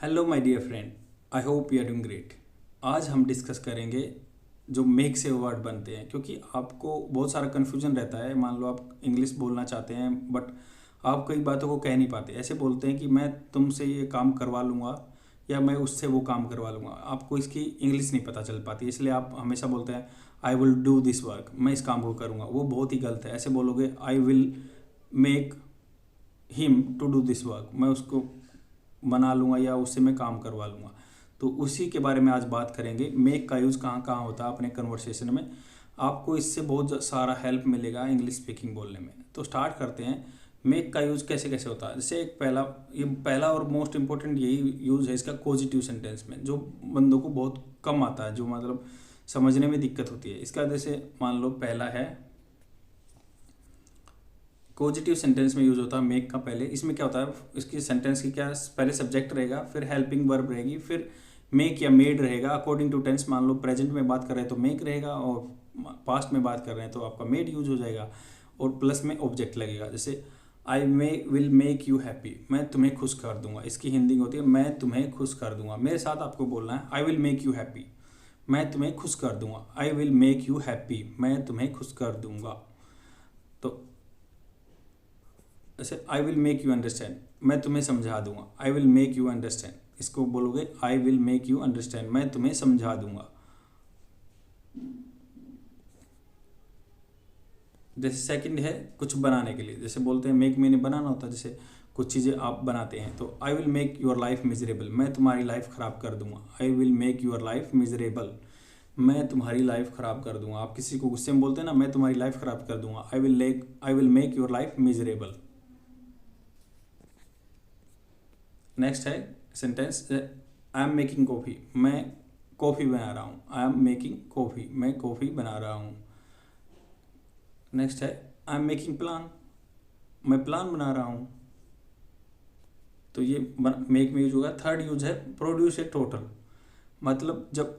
Hello my dear friend, I hope you are doing great. आज हम discuss करेंगे जो मेक से वर्ड बनते हैं, क्योंकि आपको बहुत सारा कन्फ्यूजन रहता है। मान लो आप इंग्लिश बोलना चाहते हैं बट आप कई बातों को कह नहीं पाते। ऐसे बोलते हैं कि मैं तुमसे ये काम करवा लूँगा या मैं उससे वो काम करवा लूँगा। आपको इसकी इंग्लिश नहीं पता चल पाती, इसलिए आप हमेशा बोलते हैं I will do this work, मैं इस काम को करूँगा। वो बहुत ही गलत है। ऐसे बोलोगे I will make him to do this work, मैं उसको बना लूँगा या उससे मैं काम करवा लूँगा। तो उसी के बारे में आज बात करेंगे। मेक का यूज़ कहाँ कहाँ होता है अपने कन्वर्सेशन में। आपको इससे बहुत सारा हेल्प मिलेगा इंग्लिश स्पीकिंग बोलने में। तो स्टार्ट करते हैं। मेक का यूज़ कैसे कैसे होता है। जैसे एक पहला और मोस्ट इंपॉर्टेंट यही यूज़ है इसका पॉजिटिव सेंटेंस में, जो बंदों को बहुत कम आता है, जो मतलब समझने में दिक्कत होती है। इसका जैसे मान लो पहला है पॉजिटिव सेंटेंस में यूज होता है मेक का। पहले इसमें क्या होता है, इसकी सेंटेंस की क्या पहले सब्जेक्ट रहेगा, फिर हेल्पिंग वर्ब रहेगी, फिर मेक या मेड रहेगा अकॉर्डिंग टू टेंस। मान लो प्रेजेंट में बात कर रहे हैं तो मेक रहेगा, और पास्ट में बात कर रहे हैं तो आपका मेड यूज हो जाएगा, और प्लस में ऑब्जेक्ट लगेगा। जैसे आई विल मेक यू हैप्पी, मैं तुम्हें खुश कर दूंगा। इसकी हिंदी होती है मैं तुम्हें खुश कर दूंगा। मेरे साथ आपको बोलना है आई विल मेक यू हैप्पी, मैं तुम्हें खुश कर दूंगा। I will make you happy, मैं तुम्हें खुश कर दूंगा। तो जैसे आई विल मेक यू अंडरस्टैंड, मैं तुम्हें समझा दूंगा। I will make you understand, इसको बोलोगे I will make you understand, मैं तुम्हें समझा दूंगा। जैसे सेकंड है कुछ बनाने के लिए, जैसे बोलते हैं मेक मैंने बनाना होता है। जैसे कुछ चीज़ें आप बनाते हैं तो आई will make your life miserable, मैं तुम्हारी लाइफ ख़राब कर दूंगा। I will make your life miserable, मैं तुम्हारी लाइफ ख़राब कर दूंगा। आप किसी को गुस्से में बोलते हैं ना, मैं तुम्हारी लाइफ ख़राब कर दूंगा। I will make your life miserable. Next है sentence I am making coffee, मैं कॉफ़ी बना रहा हूँ। आई एम मेकिंग कॉफ़ी, मैं कॉफ़ी बना रहा हूँ। नेक्स्ट है आई एम मेकिंग प्लान, मैं प्लान बना रहा हूँ। तो ये मेक में यूज होगा। थर्ड यूज है प्रोड्यूस ए टोटल, मतलब जब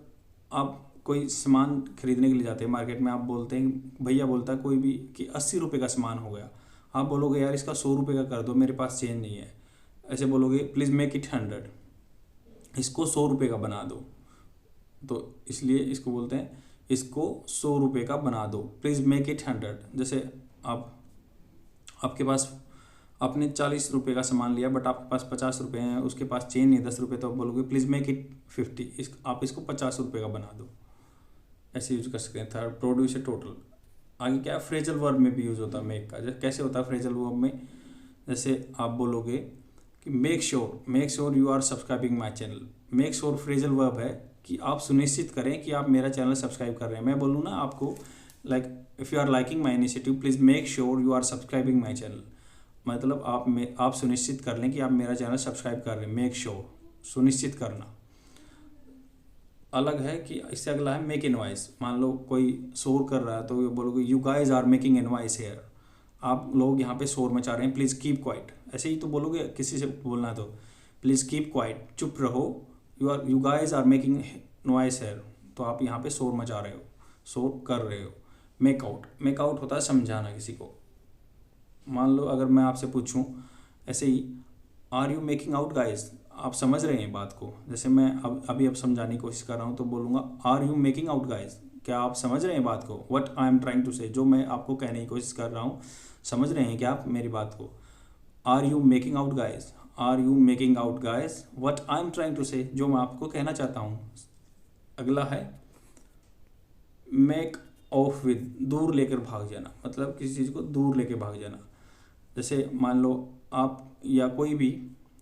आप कोई सामान खरीदने के लिए जाते हैं मार्केट में, आप बोलते हैं, भैया बोलता है कोई भी कि 80 रुपये का सामान हो गया। आप बोलोगे यार इसका 100 रुपये का कर दो, मेरे पास चेंज नहीं है। ऐसे बोलोगे प्लीज़ मेक इट 100, इसको 100 रुपये का बना दो। तो इसलिए इसको बोलते हैं इसको 100 रुपये का बना दो, प्लीज़ मेक इट 100। जैसे आपके पास आपने 40 रुपये का सामान लिया बट आपके पास 50 रुपये हैं, उसके पास चेंज नहीं है 10 रुपये, तो आप बोलोगे प्लीज़ मेक इट 50, आप इसको 50 रुपये का बना दो। ऐसे यूज कर सकते हैं। Third produce a total. आगे क्या है, फ्रेजल वर्ब में भी यूज होता है मेक का। कैसे होता है फ्रेजल वर्ब में, जैसे आप बोलोगे कि make sure you are subscribing my channel. Make sure phrasal verb है कि आप सुनिश्चित करें कि आप मेरा चैनल सब्सक्राइब कर रहे हैं। मैं बोलूँ ना आपको like if you are liking my initiative please make sure you are subscribing my channel, मतलब आप सुनिश्चित कर लें कि आप मेरा चैनल सब्सक्राइब कर रहे हैं। मेक श्योर, सुनिश्चित करना। अलग है कि इससे अगला है मेक इनवाइस। मान लो कोई शोर कर रहा है तो बोलोगे you guys are making invoice here, आप लोग यहाँ पे शोर मचा रहे हैं, प्लीज़ कीप क्वाइट। ऐसे ही तो बोलोगे, किसी से बोलना है तो प्लीज़ कीप क्वाइट, चुप रहो। You guys are making noise here, तो आप यहाँ पे शोर मचा रहे हो, शोर कर रहे हो। मेक आउट होता है समझाना किसी को। मान लो अगर मैं आपसे पूछूं ऐसे ही are you making out guys, आप समझ रहे हैं बात को। जैसे मैं अब समझाने की कोशिश कर रहा हूँ तो बोलूँगा are you making out guys, क्या आप समझ रहे हैं बात को। What I am trying to say, जो मैं आपको कहने की कोशिश कर रहा हूँ, समझ रहे हैं क्या आप मेरी बात को। Are you making out guys, are you making out guys what I am trying to say, जो मैं आपको कहना चाहता हूँ। अगला है मेक ऑफ विद, दूर लेकर भाग जाना, मतलब किसी चीज़ को दूर लेकर भाग जाना। जैसे मान लो आप या कोई भी,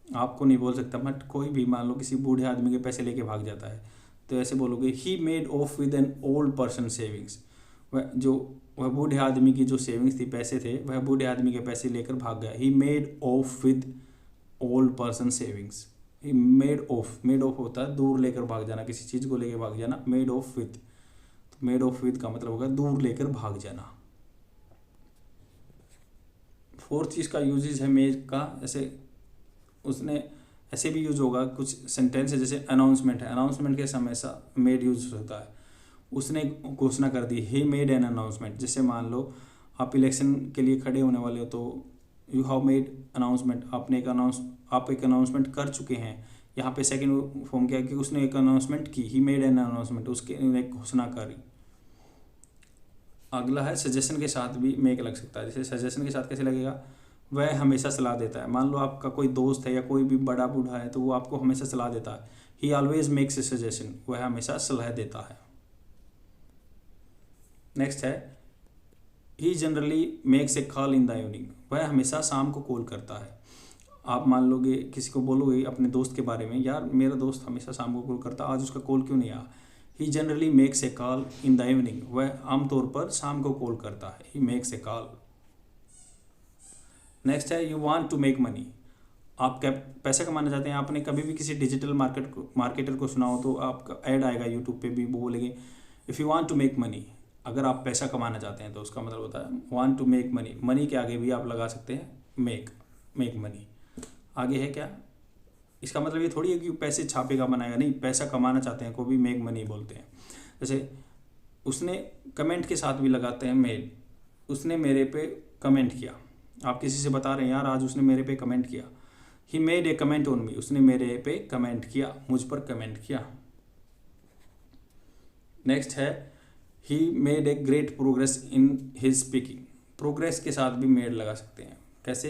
आपको नहीं बोल सकता बट कोई भी मान लो किसी बूढ़े आदमी के पैसे लेके भाग जाता है, तो ऐसे बोलोगे he made of with an old person savings. वह बूढ़े आदमी की जो सेविंग्स थी, पैसे थे, वह बूढ़े आदमी के पैसे लेकर भाग गया। He made of with old person savings. He made of होता है दूर लेकर भाग जाना, किसी चीज़ को लेकर भाग जाना। मेड ऑफ विद, तो मेड ऑफ विद का मतलब होगा दूर लेकर भाग जाना। फोर्थ चीज़ का यूजेज है मेड का, जैसे उसने ऐसे भी यूज होगा कुछ सेंटेंस है, जैसे अनाउंसमेंट है, अनाउंसमेंट के समय सा मेड यूज होता है। उसने घोषणा कर दी, ही मेड एन अनाउंसमेंट। जैसे मान लो आप इलेक्शन के लिए खड़े होने वाले हो तो यू हैव मेड अनाउंसमेंट, आप एक अनाउंसमेंट कर चुके हैं यहाँ पे सेकंड फॉर्म क्या है कि उसने एक अनाउंसमेंट की, ही मेड एन अनाउंसमेंट, उसके एक घोषणा करी। अगला है सजेशन के साथ भी मेक लग सकता है। जैसे सजेशन के साथ कैसे लगेगा, वह हमेशा सलाह देता है। मान लो आपका कोई दोस्त है या कोई भी बड़ा बूढ़ा है तो वो आपको हमेशा सलाह देता है। He always makes a suggestion, वह हमेशा सलाह देता है। नेक्स्ट है he generally makes a call in the evening, वह हमेशा शाम को कॉल करता है। आप मान लोगे किसी को बोलोगे अपने दोस्त के बारे में, यार मेरा दोस्त हमेशा शाम को कॉल करता, आज उसका कॉल क्यों नहीं आया। He generally makes a call in the evening, वह आमतौर पर शाम को कॉल करता है। He makes a call. Next है you want to make money, आप क्या पैसा कमाना चाहते हैं। आपने कभी भी किसी डिजिटल मार्केटर को सुना हो तो आपका ऐड आएगा यूट्यूब पे भी, वो बोलेंगे if you want to make money, अगर आप पैसा कमाना चाहते हैं तो उसका मतलब होता है want to make money. Money के आगे भी आप लगा सकते हैं मेक मनी। आगे है क्या, इसका मतलब ये थोड़ी है कि पैसे छापेगा बनाएगा, नहीं, पैसा कमाना चाहते हैं को भी मेक मनी बोलते हैं। जैसे उसने कमेंट के साथ भी लगाते हैं मेड, उसने मेरे पे कमेंट किया। आप किसी से बता रहे हैं यार आज उसने मेरे पे कमेंट किया, ही made A comment on me, उसने मेरे पे कमेंट किया, मुझ पर कमेंट किया। नेक्स्ट है ही made a great progress in his speaking, progress के साथ भी मेड लगा सकते हैं। कैसे,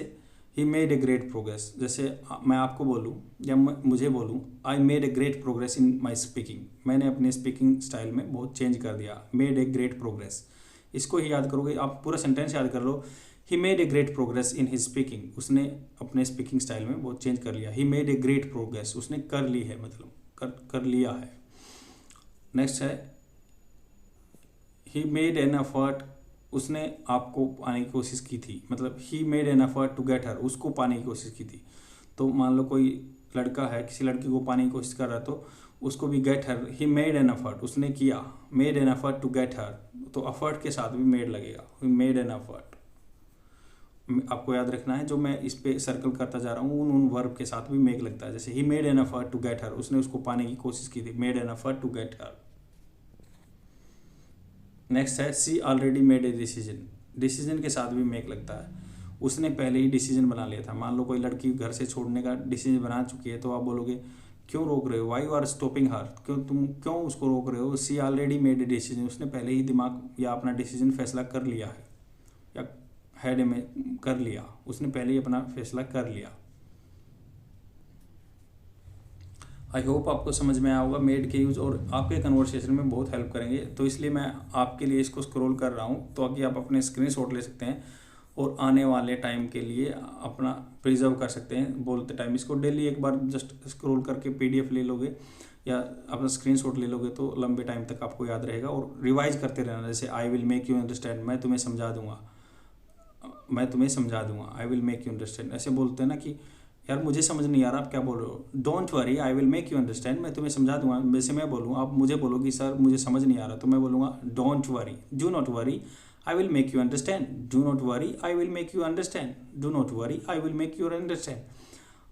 ही मेड ए ग्रेट प्रोग्रेस, जैसे मैं आपको बोलूँ या मुझे बोलूँ I made a great progress in my speaking, मैंने अपने स्पीकिंग स्टाइल में बहुत चेंज कर दिया। मेड ए ग्रेट प्रोग्रेस, इसको ही याद करोगे, आप पूरा सेंटेंस याद कर लो। He made a great progress in his speaking, उसने अपने स्पीकिंग स्टाइल में बहुत चेंज कर लिया। He made a great progress, उसने कर ली है, मतलब कर लिया है। नेक्स्ट है ही मेड एन एफर्ट, उसने आपको पाने की कोशिश की थी, मतलब he made an effort to get her, उसको पाने की कोशिश की थी। तो मान लो कोई लड़का है किसी लड़की को पाने की कोशिश कर रहा है तो उसको भी get her, he made an effort, उसने किया, made an effort to get her, तो एफर्ट के साथ भी मेड लगेगा, ही मेड एन एफर्ट। आपको याद रखना है, जो मैं इस पे सर्कल करता जा रहा हूँ उन वर्ब के साथ भी मेक लगता है। जैसे he made an effort to get her, उसने उसको पाने की कोशिश की थी, made an effort to get her. Next है she already made a decision, decision के साथ भी मेक लगता है, उसने पहले ही डिसीजन बना लिया था। मान लो कोई लड़की घर से छोड़ने का डिसीजन बना चुकी है तो आप बोलोगे क्यों रोक रहे हो, वाई यू आर स्टॉपिंग हर, तुम क्यों उसको रोक रहे हो। सी ऑलरेडी मेड ए डिसीजन, उसने पहले ही दिमाग या अपना डिसीजन फैसला कर लिया है, या हेड में कर लिया, उसने पहले ही अपना फैसला कर लिया। आई होप आपको समझ में आया होगा मेड के यूज़, और आपके कन्वर्सेशन में बहुत हेल्प करेंगे, तो इसलिए मैं आपके लिए इसको स्क्रॉल कर रहा हूँ तो कि आप अपने स्क्रीनशॉट ले सकते हैं और आने वाले टाइम के लिए अपना प्रिजर्व कर सकते हैं। बोलते टाइम इसको डेली एक बार जस्ट स्क्रॉल करके PDF ले लोगे या अपना स्क्रीनशॉट ले लोगे तो लंबे टाइम तक आपको याद रहेगा, और रिवाइज करते रहना। जैसे आई विल मेक यू अंडरस्टैंड, मैं तुम्हें समझा दूंगा, I will make you understand. ऐसे बोलते हैं ना कि यार मुझे समझ नहीं आ रहा आप क्या बोल रहे हो, don't worry I will make you understand, मैं तुम्हें समझा दूंगा। वैसे मैं बोलूँ, आप मुझे बोलो कि सर मुझे समझ नहीं आ रहा, तो मैं बोलूँगा don't worry, do not worry, I will make you understand, do not worry, I will make you understand, do not worry, I will make you understand.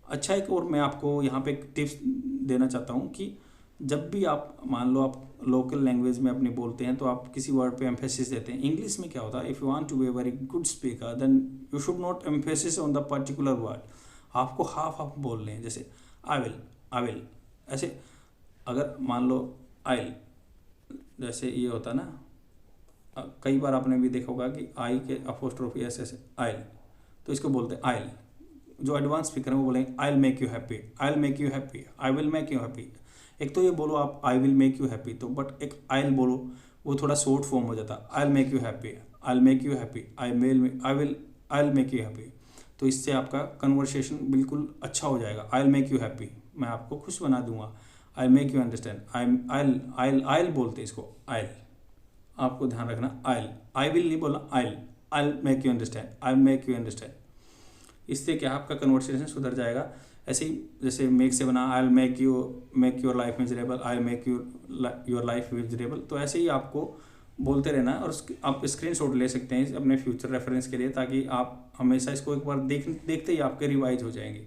अच्छा, एक और मैं आपको यहाँ पे एक टिप्स देना चाहता हूँ कि जब भी आप मान लो आप लोकल लैंग्वेज में अपनी बोलते हैं तो आप किसी वर्ड पे एम्फेसिस देते हैं। इंग्लिश में क्या होता है, if you want to be a very good speaker then you should not emphasis on the particular word, आपको हाफ बोलने हैं। जैसे आई विल, ऐसे अगर मान लो आइल, जैसे ये होता है ना, कई बार आपने भी देखा होगा कि आई के अपोस्ट्रोफी ऐसे आइल, तो इसको बोलते हैं आइल। जो एडवांस स्पीकर है वो बोलेंगे आई will make you happy, I will make you happy, I will make you happy. एक तो ये बोलो आप आई विल मेक यू हैप्पी, तो बट एक आइल बोलो वो थोड़ा शॉर्ट फॉर्म हो जाता है, आई will make you happy, I will make you happy, I will make you happy. तो इससे आपका कन्वर्सेशन बिल्कुल अच्छा हो जाएगा। आई विल मेक यू हैप्पी, मैं आपको खुश बना दूंगा। आई मेक यू अंडरस्टैंड, आइल बोलते इसको, आइल, आपको ध्यान रखना, आई विल नहीं बोला, I make you understand, I make you understand. इससे क्या आपका कन्वर्सेशन सुधर जाएगा। ऐसे ही जैसे मेक से बना I make your life miserable, I make your life miserable, तो ऐसे ही आपको बोलते रहना है। और आप स्क्रीनशॉट ले सकते हैं अपने फ्यूचर रेफरेंस के लिए, ताकि आप हमेशा इसको एक बार देखते ही आपके रिवाइज हो जाएंगे।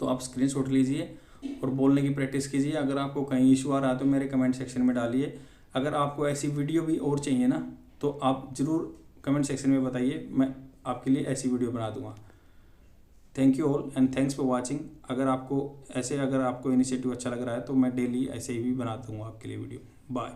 तो आप स्क्रीनशॉट लीजिए और बोलने की प्रैक्टिस कीजिए। अगर आपको कहीं इशू आ रहा है तो मेरे कमेंट सेक्शन में डालिए। अगर आपको ऐसी वीडियो भी और चाहिए ना तो आप ज़रूर कमेंट सेक्शन में बताइए, मैं आपके लिए ऐसी वीडियो बना दूंगा। Thank you all and thanks for watching. अगर आपको इनिशिएटिव अच्छा लग रहा है तो मैं डेली ऐसे ही भी बनाता हूँ आपके लिए वीडियो। बाय।